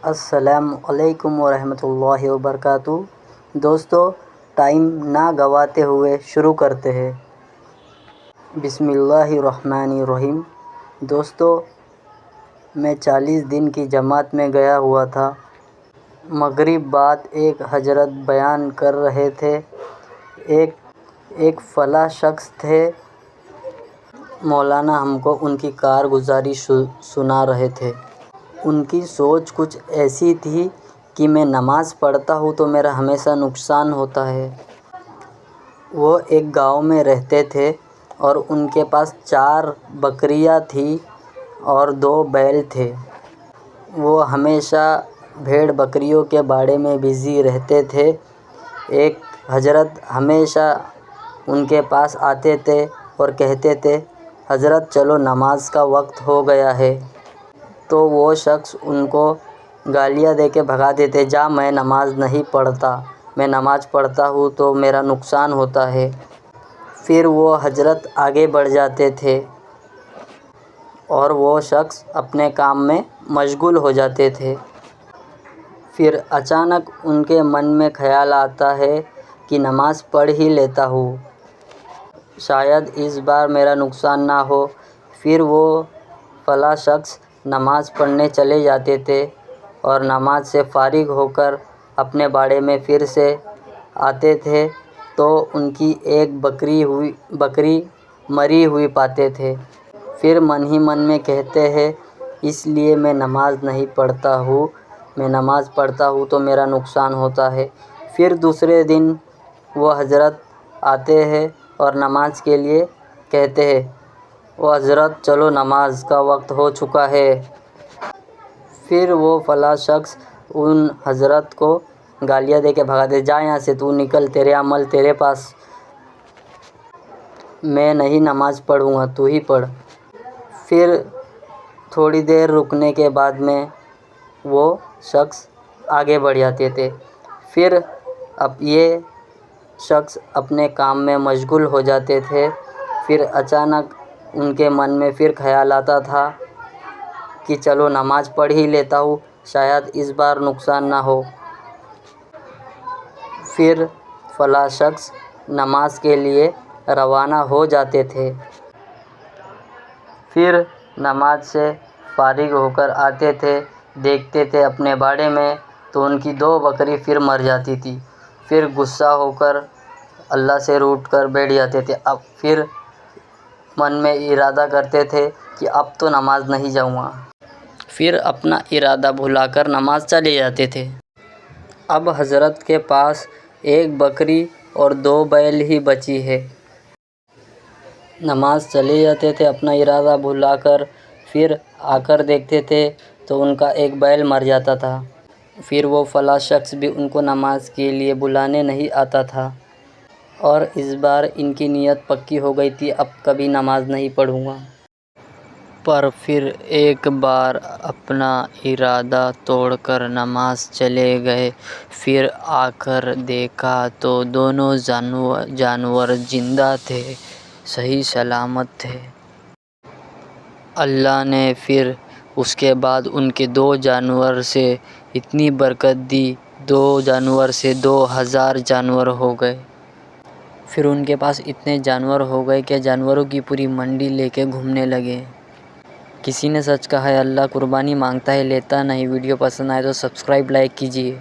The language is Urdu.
السلام علیکم ورحمۃ اللہ وبرکاتہ۔ دوستو، ٹائم نہ گواتے ہوئے شروع کرتے ہیں۔ بسم اللہ الرحمن الرحیم۔ دوستو، میں 40 دن کی جماعت میں گیا ہوا تھا۔ مغرب بعد ایک حضرت بیان کر رہے تھے۔ ایک فلاں شخص تھے، مولانا ہم کو ان کی کارگزاری سنا رہے تھے۔ ان کی سوچ کچھ ایسی تھی کہ میں نماز پڑھتا ہوں تو میرا ہمیشہ نقصان ہوتا ہے۔ وہ ایک گاؤں میں رہتے تھے اور ان کے پاس 4 بکریاں تھیں اور 2 بیل تھے۔ وہ ہمیشہ بھیڑ بکریوں کے بارے میں بزی رہتے تھے۔ ایک حضرت ہمیشہ ان کے پاس آتے تھے اور کہتے تھے، حضرت چلو نماز کا وقت ہو گیا ہے۔ تو وہ شخص ان کو گالیاں دے کے بھگاتے تھے، جا میں نماز نہیں پڑھتا، میں نماز پڑھتا ہوں تو میرا نقصان ہوتا ہے۔ پھر وہ حضرت آگے بڑھ جاتے تھے اور وہ شخص اپنے کام میں مشغول ہو جاتے تھے۔ پھر اچانک ان کے من میں خیال آتا ہے کہ نماز پڑھ ہی لیتا ہوں، شاید اس بار میرا نقصان نہ ہو۔ پھر وہ فلاں شخص نماز پڑھنے چلے جاتے تھے اور نماز سے فارغ ہو کر اپنے باڑے میں پھر سے آتے تھے تو ان کی ایک بکری مری ہوئی پاتے تھے۔ پھر من ہی من میں کہتے ہیں، اس لیے میں نماز نہیں پڑھتا ہوں، میں نماز پڑھتا ہوں تو میرا نقصان ہوتا ہے۔ پھر دوسرے دن وہ حضرت آتے ہیں اور نماز کے لیے کہتے ہیں، او حضرت چلو نماز کا وقت ہو چکا ہے۔ پھر وہ فلاں شخص ان حضرت کو گالیاں دے کے بھگاتے، جا یہاں سے، تو نکل، تیرے عمل تیرے پاس، میں نہیں نماز پڑھوں گا، تو ہی پڑھ۔ پھر تھوڑی دیر رکنے کے بعد میں وہ شخص آگے بڑھ جاتے تھے۔ پھر اب یہ شخص اپنے کام میں مشغول ہو جاتے تھے۔ پھر اچانک ان کے من میں پھر خیال آتا تھا کہ چلو نماز پڑھ ہی لیتا ہوں، شاید اس بار نقصان نہ ہو۔ پھر فلاں شخص نماز کے لیے روانہ ہو جاتے تھے۔ پھر نماز سے فارغ ہو کر آتے تھے، دیکھتے تھے اپنے باڑے میں تو ان کی 2 بکری پھر مر جاتی تھی۔ پھر غصہ ہو کر اللہ سے روٹھ کر بیٹھ جاتے تھے۔ اب پھر من میں ارادہ کرتے تھے کہ اب تو نماز نہیں جاؤں گا۔ پھر اپنا ارادہ بھلا کر نماز چلے جاتے تھے۔ اب حضرت کے پاس 1 بکری اور 2 بیل ہی بچی ہے۔ نماز چلے جاتے تھے اپنا ارادہ بھلا کر، پھر آ کر دیکھتے تھے تو ان کا 1 بیل مر جاتا تھا۔ پھر وہ فلاں شخص بھی ان کو نماز کے لیے بلانے نہیں آتا تھا اور اس بار ان کی نیت پکی ہو گئی تھی، اب کبھی نماز نہیں پڑھوں گا۔ پر پھر ایک بار اپنا ارادہ توڑ کر نماز چلے گئے۔ پھر آ کر دیکھا تو دونوں جانور زندہ تھے، صحیح سلامت تھے۔ اللہ نے پھر اس کے بعد ان کے 2 جانور سے اتنی برکت دی، 2 جانور سے 2000 جانور ہو گئے۔ پھر ان کے پاس اتنے جانور ہو گئے کہ جانوروں کی پوری منڈی لے کے گھومنے لگے۔ کسی نے سچ کہا ہے، اللہ قربانی مانگتا ہے، لیتا نہیں۔ ویڈیو پسند آئے تو سبسکرائب، لائک کیجیے۔